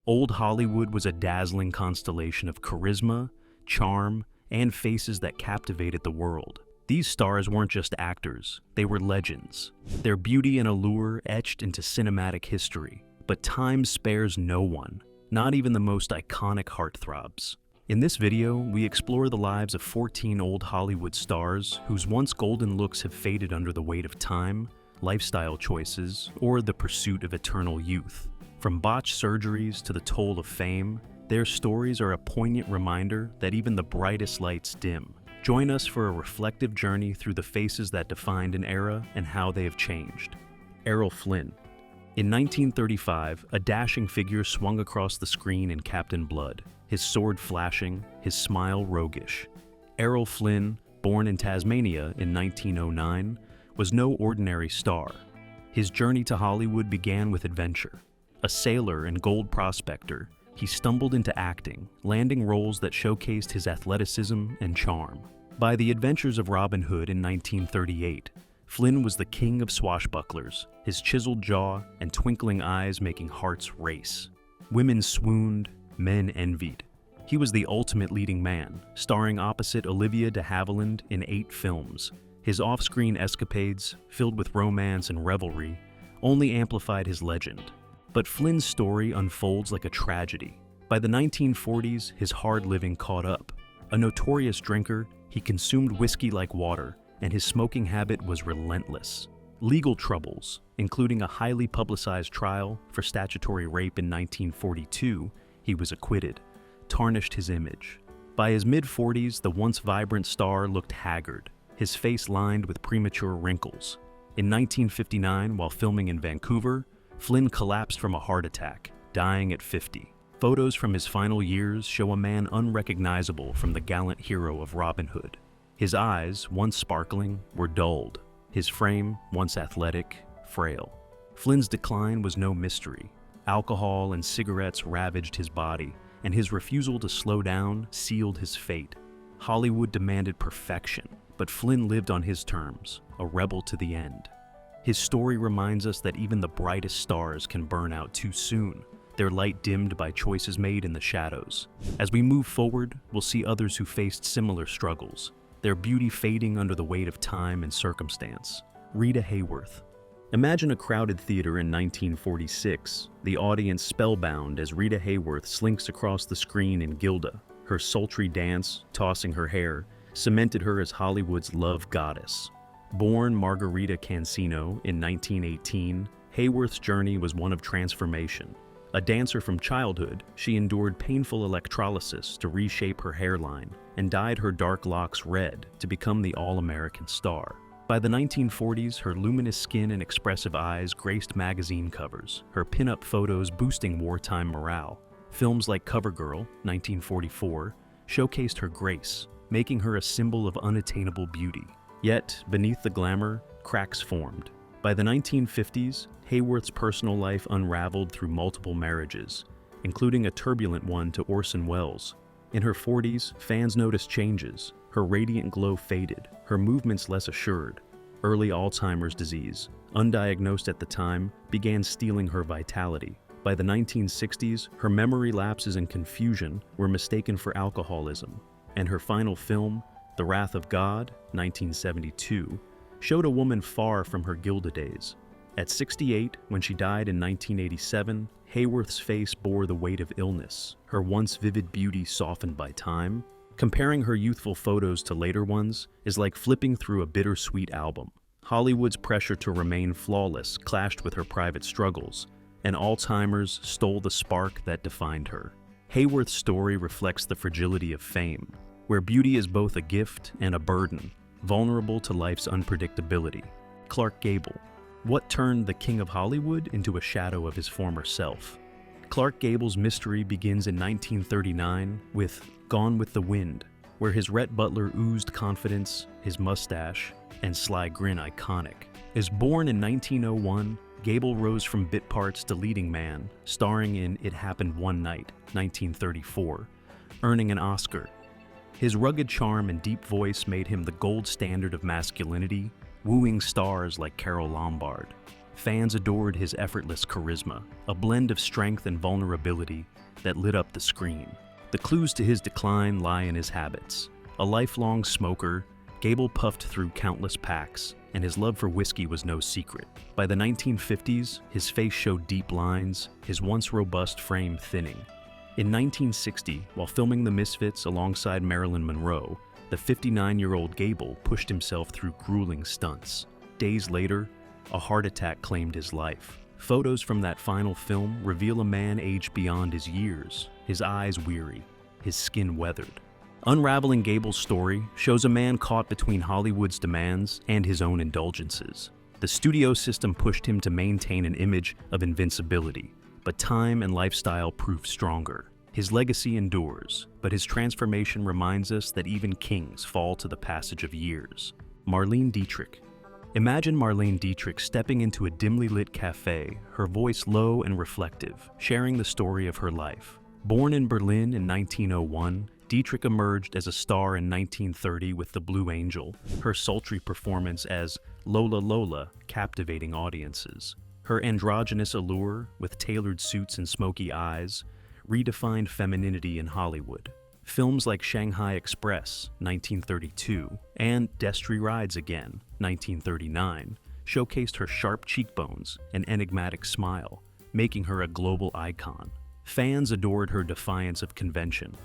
Old Hollywood was a dazzling constellation of charisma, charm, and faces that captivated the world. These stars weren't just actors, they were legends. Their beauty and allure etched into cinematic history. But time spares no one, not even the most iconic heartthrobs. In this video, we explore the lives of 14 old Hollywood stars whose once golden looks have faded under the weight of time, lifestyle choices, or the pursuit of eternal youth. From botched surgeries to the toll of fame, their stories are a poignant reminder that even the brightest lights dim. Join us for a reflective journey through the faces that defined an era and how they have changed. Errol Flynn. In 1935, a dashing figure swung across the screen in Captain Blood, his sword flashing, his smile roguish. Errol Flynn, born in Tasmania in 1909, was no ordinary star. His journey to Hollywood began with adventure. A sailor and gold prospector, he stumbled into acting, landing roles that showcased his athleticism and charm. By The Adventures of Robin Hood in 1938, Flynn was the king of swashbucklers, his chiseled jaw and twinkling eyes making hearts race. Women swooned, men envied. He was the ultimate leading man, starring opposite Olivia de Havilland in 8 films. His off-screen escapades, filled with romance and revelry, only amplified his legend. But Flynn's story unfolds like a tragedy. By the 1940s, his hard living caught up. A notorious drinker, he consumed whiskey like water, and his smoking habit was relentless. Legal troubles, including a highly publicized trial for statutory rape in 1942, he was acquitted, tarnished his image. By his mid-40s, the once vibrant star looked haggard, his face lined with premature wrinkles. In 1959, while filming in Vancouver, Flynn collapsed from a heart attack, dying at 50. Photos from his final years show a man unrecognizable from the gallant hero of Robin Hood. His eyes, once sparkling, were dulled. His frame, once athletic, frail. Flynn's decline was no mystery. Alcohol and cigarettes ravaged his body, and his refusal to slow down sealed his fate. Hollywood demanded perfection, but Flynn lived on his terms, a rebel to the end. His story reminds us that even the brightest stars can burn out too soon, their light dimmed by choices made in the shadows. As we move forward, we'll see others who faced similar struggles, their beauty fading under the weight of time and circumstance. Rita Hayworth. Imagine a crowded theater in 1946, the audience spellbound as Rita Hayworth slinks across the screen in Gilda. Her sultry dance, tossing her hair, cemented her as Hollywood's love goddess. Born Margarita Cancino in 1918, Hayworth's journey was one of transformation. A dancer from childhood, she endured painful electrolysis to reshape her hairline and dyed her dark locks red to become the all-American star. By the 1940s, her luminous skin and expressive eyes graced magazine covers, her pin-up photos boosting wartime morale. Films like CoverGirl, 1944, showcased her grace, making her a symbol of unattainable beauty. Yet, beneath the glamour, cracks formed. By the 1950s, Hayworth's personal life unraveled through multiple marriages, including a turbulent one to Orson Welles. In her 40s, fans noticed changes. Her radiant glow faded, her movements less assured. Early Alzheimer's disease, undiagnosed at the time, began stealing her vitality. By the 1960s, her memory lapses and confusion were mistaken for alcoholism, and her final film, The Wrath of God, 1972, showed a woman far from her Gilda days. At 68, when she died in 1987, Hayworth's face bore the weight of illness, her once vivid beauty softened by time. Comparing her youthful photos to later ones is like flipping through a bittersweet album. Hollywood's pressure to remain flawless clashed with her private struggles, and Alzheimer's stole the spark that defined her. Hayworth's story reflects the fragility of fame, where beauty is both a gift and a burden, vulnerable to life's unpredictability. Clark Gable. What turned the King of Hollywood into a shadow of his former self? Clark Gable's mystery begins in 1939 with Gone with the Wind, where his Rhett Butler oozed confidence, his mustache, and sly grin iconic. As born in 1901, Gable rose from bit parts to leading man, starring in It Happened One Night, 1934, earning an Oscar. His rugged charm and deep voice made him the gold standard of masculinity, wooing stars like Carole Lombard. Fans adored his effortless charisma, a blend of strength and vulnerability that lit up the screen. The clues to his decline lie in his habits. A lifelong smoker, Gable puffed through countless packs, and his love for whiskey was no secret. By the 1950s, his face showed deep lines, his once robust frame thinning. In 1960, while filming The Misfits alongside Marilyn Monroe, the 59-year-old Gable pushed himself through grueling stunts. Days later, a heart attack claimed his life. Photos from that final film reveal a man aged beyond his years, his eyes weary, his skin weathered. Unraveling Gable's story shows a man caught between Hollywood's demands and his own indulgences. The studio system pushed him to maintain an image of invincibility, but time and lifestyle proved stronger. His legacy endures, but his transformation reminds us that even kings fall to the passage of years. Marlene Dietrich. Imagine Marlene Dietrich stepping into a dimly lit cafe, her voice low and reflective, sharing the story of her life. Born in Berlin in 1901, Dietrich emerged as a star in 1930 with The Blue Angel, her sultry performance as Lola Lola captivating audiences. Her androgynous allure, with tailored suits and smoky eyes, redefined femininity in Hollywood. Films like Shanghai Express, 1932, and Destry Rides Again, 1939, showcased her sharp cheekbones and enigmatic smile, making her a global icon. Fans adored her defiance of convention,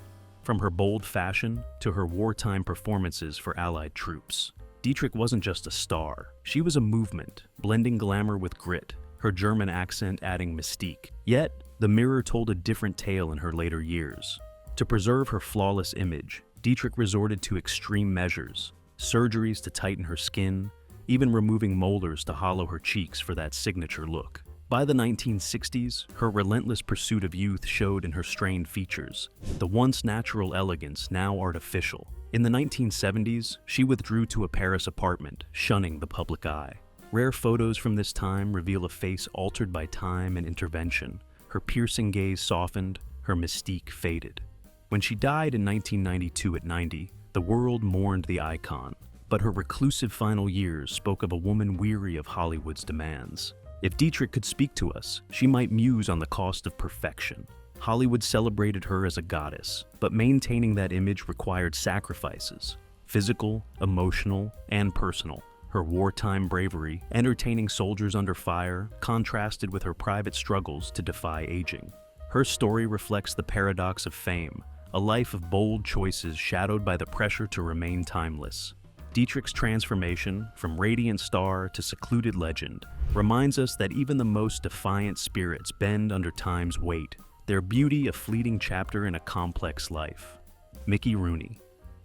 from her bold fashion to her wartime performances for Allied troops. Dietrich wasn't just a star, she was a movement, blending glamour with grit, her German accent adding mystique. Yet, the mirror told a different tale in her later years. To preserve her flawless image, Dietrich resorted to extreme measures, surgeries to tighten her skin, even removing molars to hollow her cheeks for that signature look. By the 1960s, her relentless pursuit of youth showed in her strained features, the once natural elegance now artificial. In the 1970s, she withdrew to a Paris apartment, shunning the public eye. Rare photos from this time reveal a face altered by time and intervention. Her piercing gaze softened, her mystique faded. When she died in 1992 at 90, the world mourned the icon, but her reclusive final years spoke of a woman weary of Hollywood's demands. If Dietrich could speak to us, she might muse on the cost of perfection. Hollywood celebrated her as a goddess, but maintaining that image required sacrifices, physical, emotional, and personal. Her wartime bravery, entertaining soldiers under fire, contrasted with her private struggles to defy aging. Her story reflects the paradox of fame, a life of bold choices shadowed by the pressure to remain timeless. Dietrich's transformation, from radiant star to secluded legend, reminds us that even the most defiant spirits bend under time's weight, their beauty a fleeting chapter in a complex life. Mickey Rooney.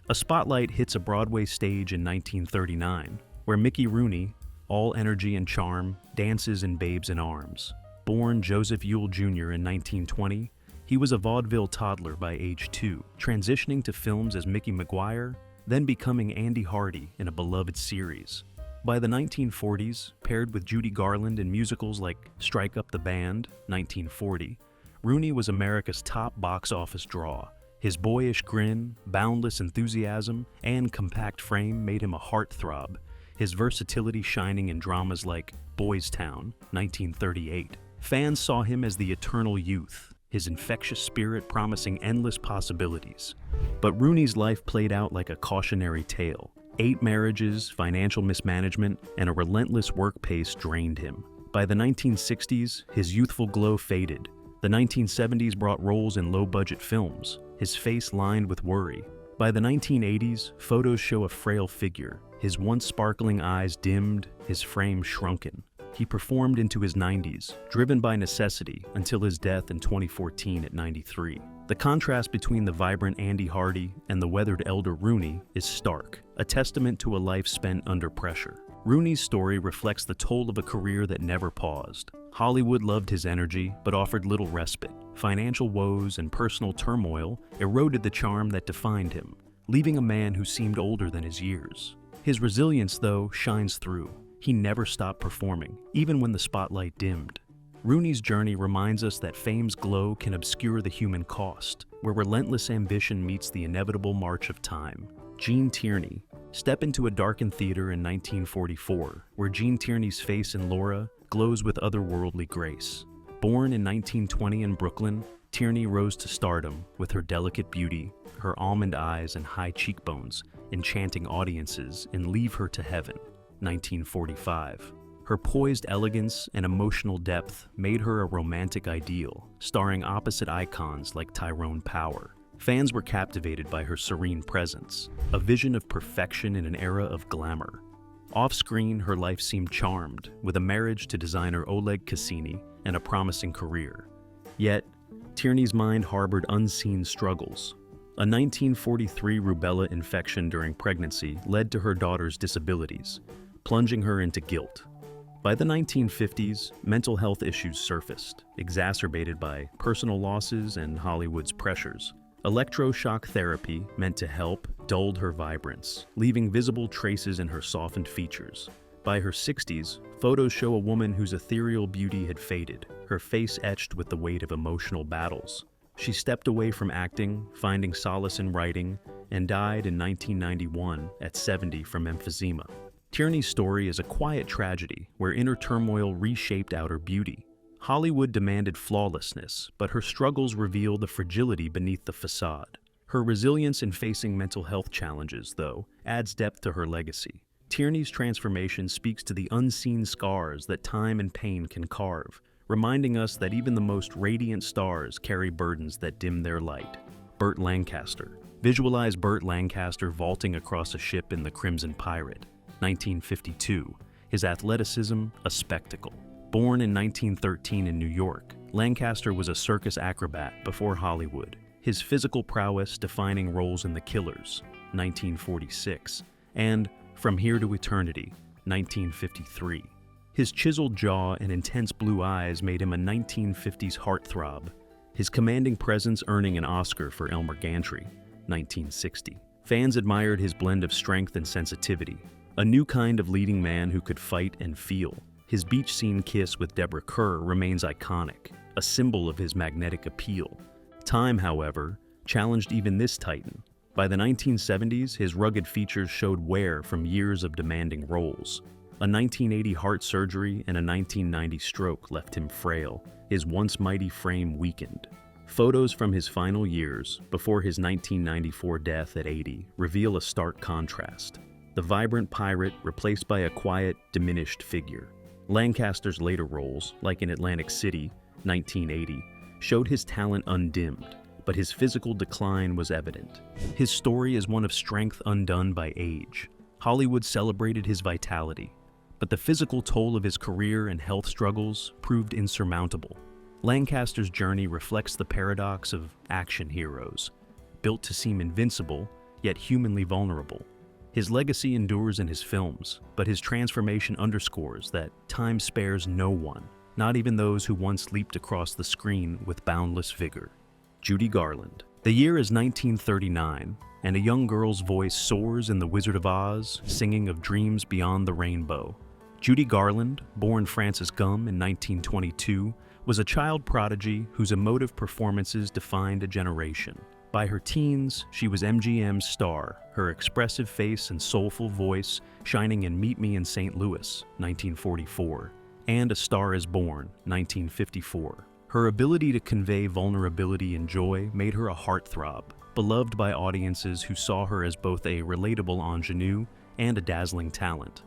A spotlight hits a Broadway stage in 1939, where Mickey Rooney, all energy and charm, dances in Babes in Arms. Born Joseph Yule Jr. in 1920, he was a vaudeville toddler by age 2, transitioning to films as Mickey Maguire, then becoming Andy Hardy in a beloved series. By the 1940s, paired with Judy Garland in musicals like Strike Up the Band, 1940, Rooney was America's top box office draw. His boyish grin, boundless enthusiasm, and compact frame made him a heartthrob, his versatility shining in dramas like Boys Town, 1938. Fans saw him as the eternal youth, his infectious spirit promising endless possibilities. But Rooney's life played out like a cautionary tale. 8 marriages, financial mismanagement, and a relentless work pace drained him. By the 1960s, his youthful glow faded. The 1970s brought roles in low-budget films, his face lined with worry. By the 1980s, photos show a frail figure, his once sparkling eyes dimmed, his frame shrunken. He performed into his 90s, driven by necessity, until his death in 2014 at 93. The contrast between the vibrant Andy Hardy and the weathered elder Rooney is stark, a testament to a life spent under pressure. Rooney's story reflects the toll of a career that never paused. Hollywood loved his energy, but offered little respite. Financial woes and personal turmoil eroded the charm that defined him, leaving a man who seemed older than his years. His resilience, though, shines through. He never stopped performing, even when the spotlight dimmed. Rooney's journey reminds us that fame's glow can obscure the human cost, where relentless ambition meets the inevitable march of time. Gene Tierney. Step into a darkened theater in 1944, where Gene Tierney's face in Laura glows with otherworldly grace. Born in 1920 in Brooklyn, Tierney rose to stardom with her delicate beauty, her almond eyes and high cheekbones, enchanting audiences in Leave Her to Heaven, 1945. Her poised elegance and emotional depth made her a romantic ideal, starring opposite icons like Tyrone Power. Fans were captivated by her serene presence, a vision of perfection in an era of glamour. Off-screen, her life seemed charmed, with a marriage to designer Oleg Cassini and a promising career. Yet, Tierney's mind harbored unseen struggles. A 1943 rubella infection during pregnancy led to her daughter's disabilities, plunging her into guilt. By the 1950s, mental health issues surfaced, exacerbated by personal losses and Hollywood's pressures. Electroshock therapy, meant to help, dulled her vibrance, leaving visible traces in her softened features. By her 60s, photos show a woman whose ethereal beauty had faded, her face etched with the weight of emotional battles. She stepped away from acting, finding solace in writing, and died in 1991 at 70 from emphysema. Tierney's story is a quiet tragedy where inner turmoil reshaped outer beauty. Hollywood demanded flawlessness, but her struggles reveal the fragility beneath the facade. Her resilience in facing mental health challenges, though, adds depth to her legacy. Tierney's transformation speaks to the unseen scars that time and pain can carve, reminding us that even the most radiant stars carry burdens that dim their light. Burt Lancaster. Visualize Burt Lancaster vaulting across a ship in The Crimson Pirate, 1952, his athleticism a spectacle. Born in 1913 in New York, Lancaster was a circus acrobat before Hollywood, his physical prowess defining roles in The Killers, 1946, and From Here to Eternity, 1953. His chiseled jaw and intense blue eyes made him a 1950s heartthrob, his commanding presence earning an Oscar for Elmer Gantry, 1960. Fans admired his blend of strength and sensitivity, a new kind of leading man who could fight and feel. His beach scene kiss with Deborah Kerr remains iconic, a symbol of his magnetic appeal. Time, however, challenged even this titan. By the 1970s, his rugged features showed wear from years of demanding roles. A 1980 heart surgery and a 1990 stroke left him frail, his once mighty frame weakened. Photos from his final years, before his 1994 death at 80, reveal a stark contrast. The vibrant pirate replaced by a quiet, diminished figure. Lancaster's later roles, like in Atlantic City, 1980, showed his talent undimmed, but his physical decline was evident. His story is one of strength undone by age. Hollywood celebrated his vitality, but the physical toll of his career and health struggles proved insurmountable. Lancaster's journey reflects the paradox of action heroes, built to seem invincible, yet humanly vulnerable. His legacy endures in his films, but his transformation underscores that time spares no one, not even those who once leaped across the screen with boundless vigor. Judy Garland. The year is 1939, and a young girl's voice soars in The Wizard of Oz, singing of dreams beyond the rainbow. Judy Garland, born Frances Gumm in 1922, was a child prodigy whose emotive performances defined a generation. By her teens, she was MGM's star, her expressive face and soulful voice shining in Meet Me in St. Louis, 1944, and A Star is Born, 1954. Her ability to convey vulnerability and joy made her a heartthrob, beloved by audiences who saw her as both a relatable ingenue and a dazzling talent.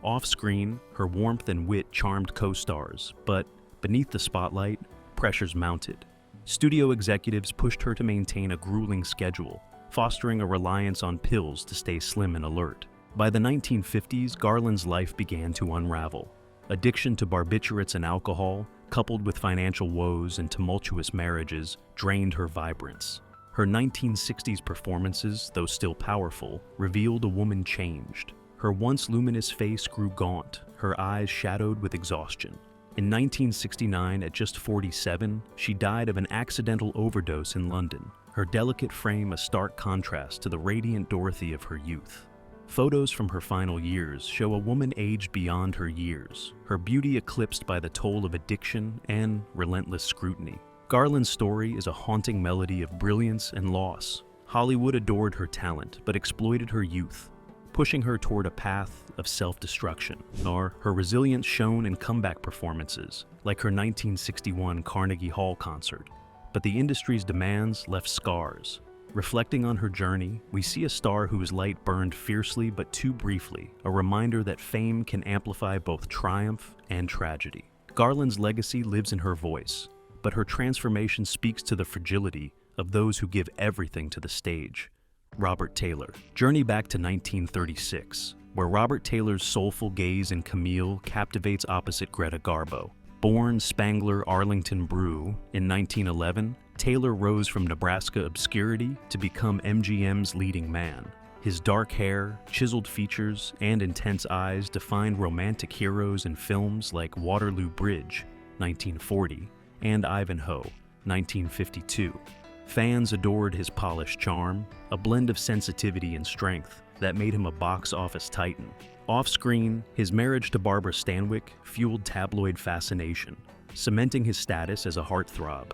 Off-screen, her warmth and wit charmed co-stars, but beneath the spotlight, pressures mounted. Studio executives pushed her to maintain a grueling schedule, fostering a reliance on pills to stay slim and alert. By the 1950s, Garland's life began to unravel. Addiction to barbiturates and alcohol, coupled with financial woes and tumultuous marriages, drained her vibrance. Her 1960s performances, though still powerful, revealed a woman changed. Her once luminous face grew gaunt, her eyes shadowed with exhaustion. In 1969, at just 47, she died of an accidental overdose in London, her delicate frame a stark contrast to the radiant Dorothy of her youth. Photos from her final years show a woman aged beyond her years, her beauty eclipsed by the toll of addiction and relentless scrutiny. Garland's story is a haunting melody of brilliance and loss. Hollywood adored her talent, but exploited her youth. pushing her toward a path of self-destruction. Nor her resilience shone in comeback performances, like her 1961 Carnegie Hall concert. But the industry's demands left scars. Reflecting on her journey, we see a star whose light burned fiercely but too briefly, a reminder that fame can amplify both triumph and tragedy. Garland's legacy lives in her voice, but her transformation speaks to the fragility of those who give everything to the stage. Robert Taylor. Journey back to 1936, where Robert Taylor's soulful gaze in Camille captivates opposite Greta Garbo. Born Spangler Arlington Brew in 1911, Taylor rose from Nebraska obscurity to become MGM's leading man. His dark hair, chiseled features, and intense eyes defined romantic heroes in films like Waterloo Bridge, 1940, and Ivanhoe, 1952. Fans adored his polished charm, a blend of sensitivity and strength that made him a box office titan. Off-screen, his marriage to Barbara Stanwyck fueled tabloid fascination, cementing his status as a heartthrob.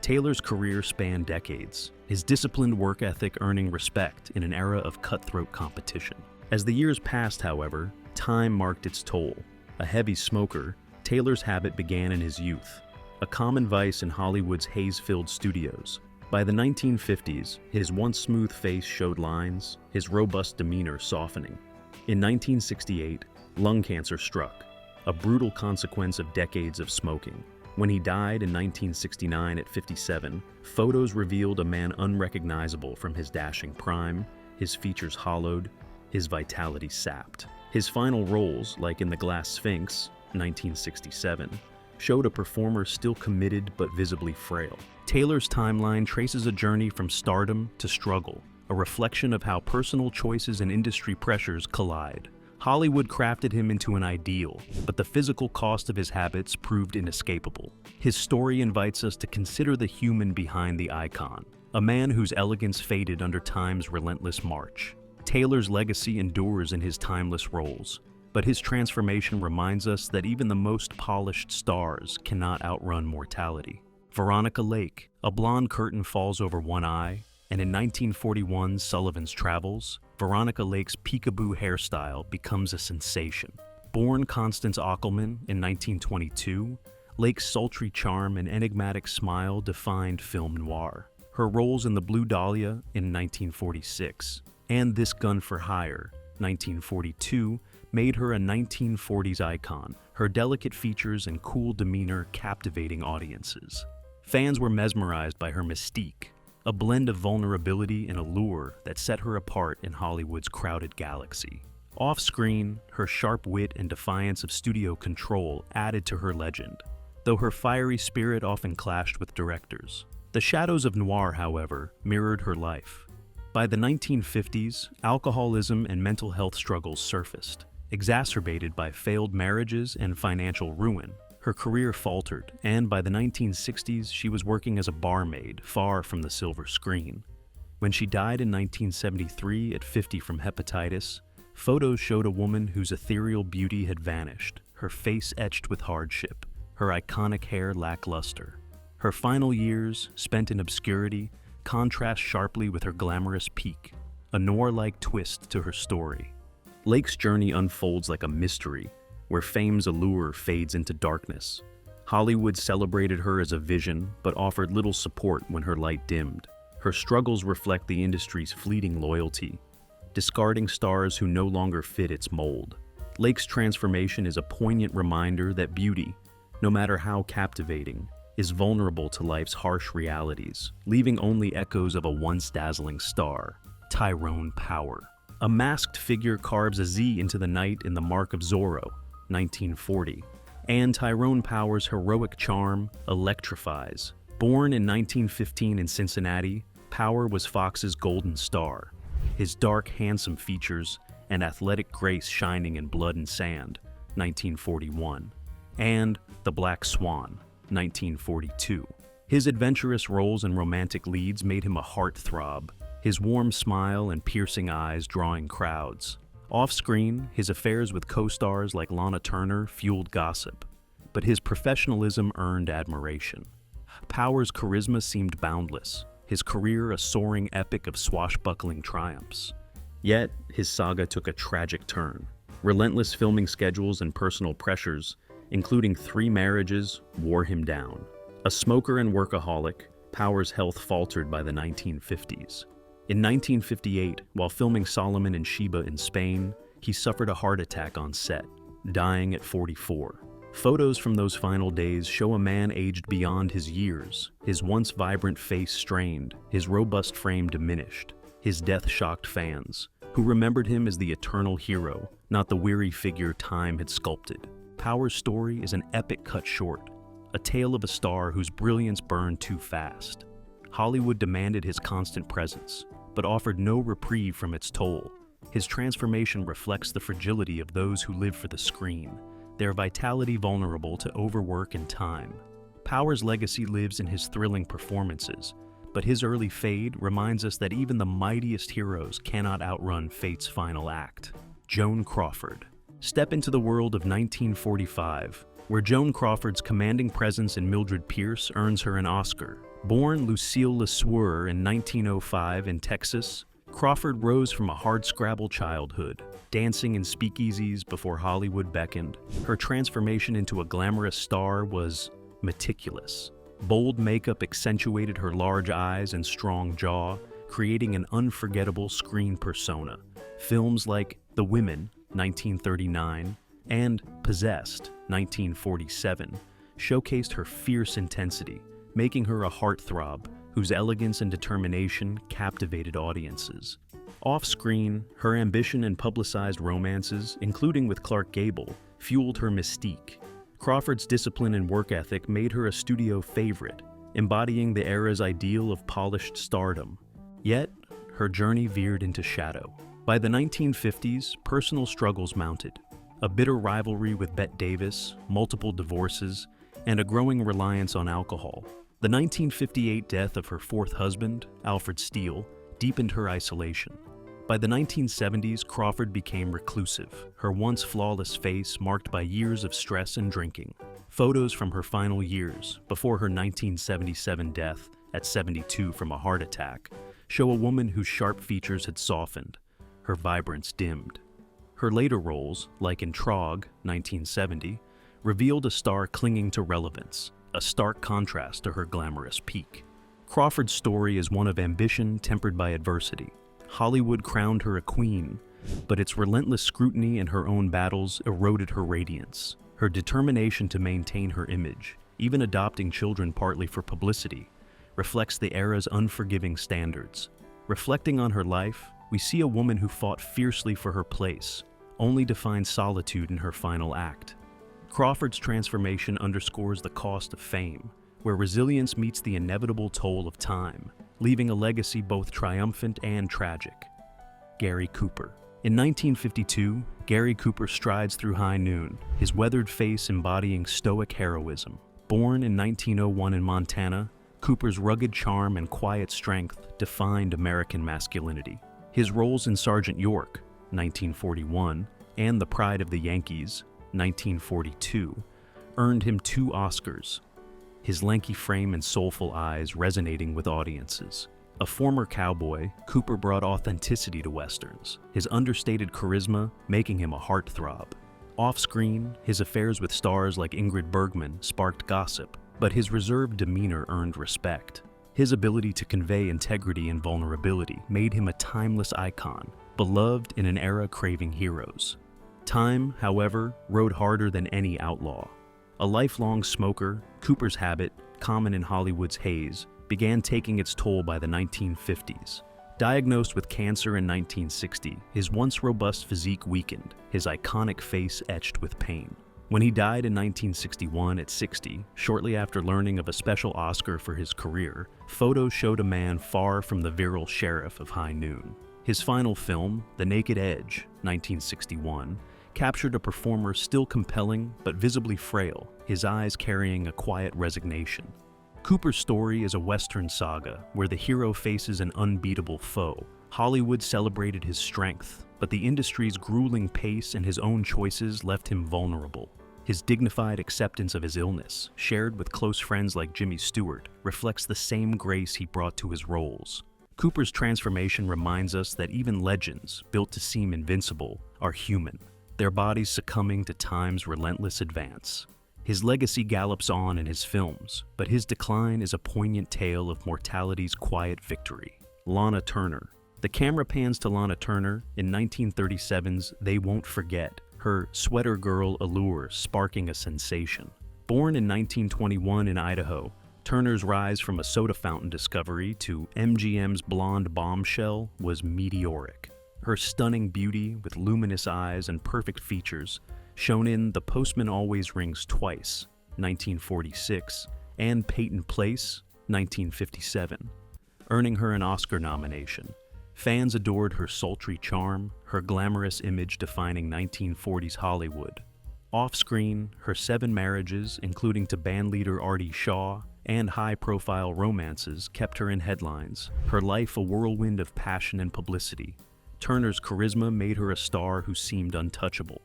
Taylor's career spanned decades, his disciplined work ethic earning respect in an era of cutthroat competition. As the years passed, however, time marked its toll. A heavy smoker, Taylor's habit began in his youth, a common vice in Hollywood's haze-filled studios. By the 1950s, his once smooth face showed lines, his robust demeanor softening. In 1968, lung cancer struck, a brutal consequence of decades of smoking. When he died in 1969 at 57, photos revealed a man unrecognizable from his dashing prime, his features hollowed, his vitality sapped. His final roles, like in The Glass Sphinx, 1967, showed a performer still committed but visibly frail. Taylor's timeline traces a journey from stardom to struggle, a reflection of how personal choices and industry pressures collide. Hollywood crafted him into an ideal, but the physical cost of his habits proved inescapable. His story invites us to consider the human behind the icon, a man whose elegance faded under time's relentless march. Taylor's legacy endures in his timeless roles, but his transformation reminds us that even the most polished stars cannot outrun mortality. Veronica Lake. A blonde curtain falls over one eye, and in 1941's Sullivan's Travels, Veronica Lake's peekaboo hairstyle becomes a sensation. Born Constance Ockelman in 1922, Lake's sultry charm and enigmatic smile defined film noir. Her roles in The Blue Dahlia in 1946 and This Gun for Hire, 1942, made her a 1940s icon, her delicate features and cool demeanor captivating audiences. Fans were mesmerized by her mystique, a blend of vulnerability and allure that set her apart in Hollywood's crowded galaxy. Off-screen, her sharp wit and defiance of studio control added to her legend, though her fiery spirit often clashed with directors. The shadows of noir, however, mirrored her life. By the 1950s, alcoholism and mental health struggles surfaced, exacerbated by failed marriages and financial ruin. Her career faltered, and by the 1960s, she was working as a barmaid, far from the silver screen. When she died in 1973 at 50 from hepatitis, photos showed a woman whose ethereal beauty had vanished, her face etched with hardship, her iconic hair lackluster. Her final years, spent in obscurity, contrast sharply with her glamorous peak, a noir-like twist to her story. Lake's journey unfolds like a mystery, where fame's allure fades into darkness. Hollywood celebrated her as a vision, but offered little support when her light dimmed. Her struggles reflect the industry's fleeting loyalty, discarding stars who no longer fit its mold. Lake's transformation is a poignant reminder that beauty, no matter how captivating, is vulnerable to life's harsh realities, leaving only echoes of a once dazzling star, Tyrone Power. A masked figure carves a Z into the night in The Mark of Zorro, 1940, and Tyrone Power's heroic charm electrifies. Born in 1915 in Cincinnati, Power was Fox's golden star, his dark, handsome features and athletic grace shining in Blood and Sand, 1941, and The Black Swan, 1942. His adventurous roles and romantic leads made him a heartthrob, his warm smile and piercing eyes drawing crowds. Off-screen, his affairs with co-stars like Lana Turner fueled gossip, but his professionalism earned admiration. Power's charisma seemed boundless, his career a soaring epic of swashbuckling triumphs. Yet, his saga took a tragic turn. Relentless filming schedules and personal pressures, including 3 marriages, wore him down. A smoker and workaholic, Power's health faltered by the 1950s. In 1958, while filming Solomon and Sheba in Spain, he suffered a heart attack on set, dying at 44. Photos from those final days show a man aged beyond his years, his once vibrant face strained, his robust frame diminished. His death shocked fans, who remembered him as the eternal hero, not the weary figure time had sculpted. Power's story is an epic cut short, a tale of a star whose brilliance burned too fast. Hollywood demanded his constant presence, but offered no reprieve from its toll. His transformation reflects the fragility of those who live for the screen, their vitality vulnerable to overwork and time. Power's legacy lives in his thrilling performances, but his early fade reminds us that even the mightiest heroes cannot outrun fate's final act. Joan Crawford. Step into the world of 1945, where Joan Crawford's commanding presence in Mildred Pierce earns her an Oscar. Born Lucille LeSueur in 1905 in Texas, Crawford rose from a hardscrabble childhood, dancing in speakeasies before Hollywood beckoned. Her transformation into a glamorous star was meticulous. Bold makeup accentuated her large eyes and strong jaw, creating an unforgettable screen persona. Films like The Women, 1939, and Possessed, 1947, showcased her fierce intensity, making her a heartthrob whose elegance and determination captivated audiences. Off-screen, her ambition and publicized romances, including with Clark Gable, fueled her mystique. Crawford's discipline and work ethic made her a studio favorite, embodying the era's ideal of polished stardom. Yet, her journey veered into shadow. By the 1950s, personal struggles mounted. A bitter rivalry with Bette Davis, multiple divorces, and a growing reliance on alcohol. The 1958 death of her 4th husband, Alfred Steele, deepened her isolation. By the 1970s, Crawford became reclusive, her once flawless face marked by years of stress and drinking. Photos from her final years, before her 1977 death at 72 from a heart attack, show a woman whose sharp features had softened, her vibrance dimmed. Her later roles, like in Trog, 1970, revealed a star clinging to relevance, a stark contrast to her glamorous peak. Crawford's story is one of ambition tempered by adversity. Hollywood crowned her a queen, but its relentless scrutiny and her own battles eroded her radiance. Her determination to maintain her image, even adopting children partly for publicity, reflects the era's unforgiving standards. Reflecting on her life, we see a woman who fought fiercely for her place, only to find solitude in her final act. Crawford's transformation underscores the cost of fame, where resilience meets the inevitable toll of time, leaving a legacy both triumphant and tragic. Gary Cooper. In 1952, Gary Cooper strides through high noon, his weathered face embodying stoic heroism. Born in 1901 in Montana, Cooper's rugged charm and quiet strength defined American masculinity. His roles in Sergeant York, 1941, and The Pride of the Yankees, 1942, earned him 2 Oscars, his lanky frame and soulful eyes resonating with audiences. A former cowboy, Cooper brought authenticity to westerns, his understated charisma making him a heartthrob. Off-screen, his affairs with stars like Ingrid Bergman sparked gossip, but his reserved demeanor earned respect. His ability to convey integrity and vulnerability made him a timeless icon, beloved in an era craving heroes. Time, however, rode harder than any outlaw. A lifelong smoker, Cooper's habit, common in Hollywood's haze, began taking its toll by the 1950s. Diagnosed with cancer in 1960, his once robust physique weakened, his iconic face etched with pain. When he died in 1961 at 60, shortly after learning of a special Oscar for his career, photos showed a man far from the virile sheriff of high noon. His final film, The Naked Edge, 1961, captured a performer still compelling but visibly frail, his eyes carrying a quiet resignation. Cooper's story is a Western saga where the hero faces an unbeatable foe. Hollywood celebrated his strength, but the industry's grueling pace and his own choices left him vulnerable. His dignified acceptance of his illness, shared with close friends like Jimmy Stewart, reflects the same grace he brought to his roles. Cooper's transformation reminds us that even legends, built to seem invincible, are human, their bodies succumbing to time's relentless advance. His legacy gallops on in his films, but his decline is a poignant tale of mortality's quiet victory. Lana Turner. The camera pans to Lana Turner in 1937's They Won't Forget, her sweater girl allure sparking a sensation. Born in 1921 in Idaho, Turner's rise from a soda fountain discovery to MGM's blonde bombshell was meteoric. Her stunning beauty with luminous eyes and perfect features, shown in The Postman Always Rings Twice, 1946, and Peyton Place, 1957, earning her an Oscar nomination. Fans adored her sultry charm, her glamorous image defining 1940s Hollywood. Off-screen, her 7 marriages, including to bandleader Artie Shaw, and high-profile romances kept her in headlines, her life a whirlwind of passion and publicity. Turner's charisma made her a star who seemed untouchable.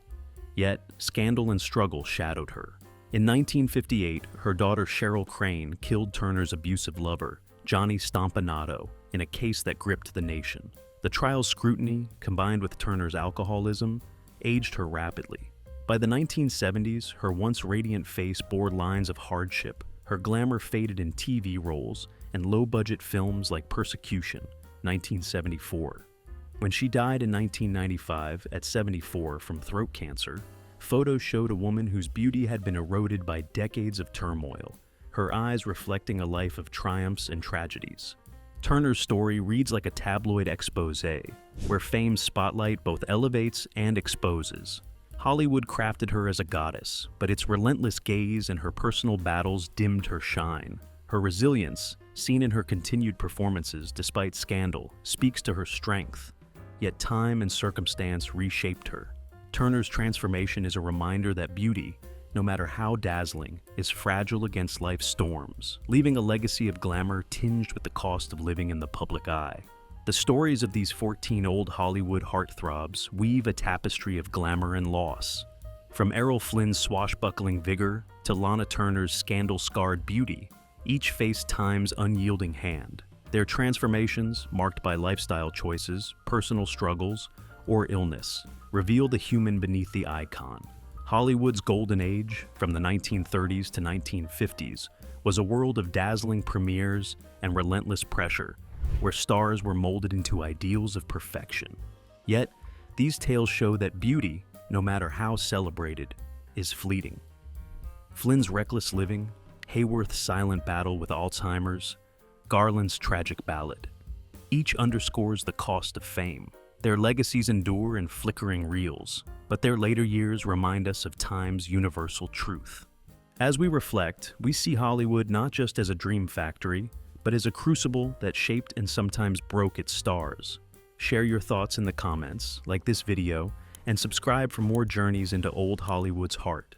Yet, scandal and struggle shadowed her. In 1958, her daughter Cheryl Crane killed Turner's abusive lover, Johnny Stompanato, in a case that gripped the nation. The trial's scrutiny, combined with Turner's alcoholism, aged her rapidly. By the 1970s, her once radiant face bore lines of hardship. Her glamour faded in TV roles and low-budget films like Persecution, 1974. When she died in 1995 at 74 from throat cancer, photos showed a woman whose beauty had been eroded by decades of turmoil, her eyes reflecting a life of triumphs and tragedies. Turner's story reads like a tabloid exposé, where fame's spotlight both elevates and exposes. Hollywood crafted her as a goddess, but its relentless gaze and her personal battles dimmed her shine. Her resilience, seen in her continued performances despite scandal, speaks to her strength. Yet time and circumstance reshaped her. Turner's transformation is a reminder that beauty, no matter how dazzling, is fragile against life's storms, leaving a legacy of glamour tinged with the cost of living in the public eye. The stories of these 14 old Hollywood heartthrobs weave a tapestry of glamour and loss. From Errol Flynn's swashbuckling vigor to Lana Turner's scandal-scarred beauty, each faced time's unyielding hand. Their transformations, marked by lifestyle choices, personal struggles, or illness, reveal the human beneath the icon. Hollywood's golden age, from the 1930s to 1950s, was a world of dazzling premieres and relentless pressure, where stars were molded into ideals of perfection. Yet, these tales show that beauty, no matter how celebrated, is fleeting. Flynn's reckless living, Hayworth's silent battle with Alzheimer's, Garland's tragic ballad. Each underscores the cost of fame. Their legacies endure in flickering reels, but their later years remind us of time's universal truth. As we reflect, we see Hollywood not just as a dream factory, but as a crucible that shaped and sometimes broke its stars. Share your thoughts in the comments, like this video, and subscribe for more journeys into old Hollywood's heart.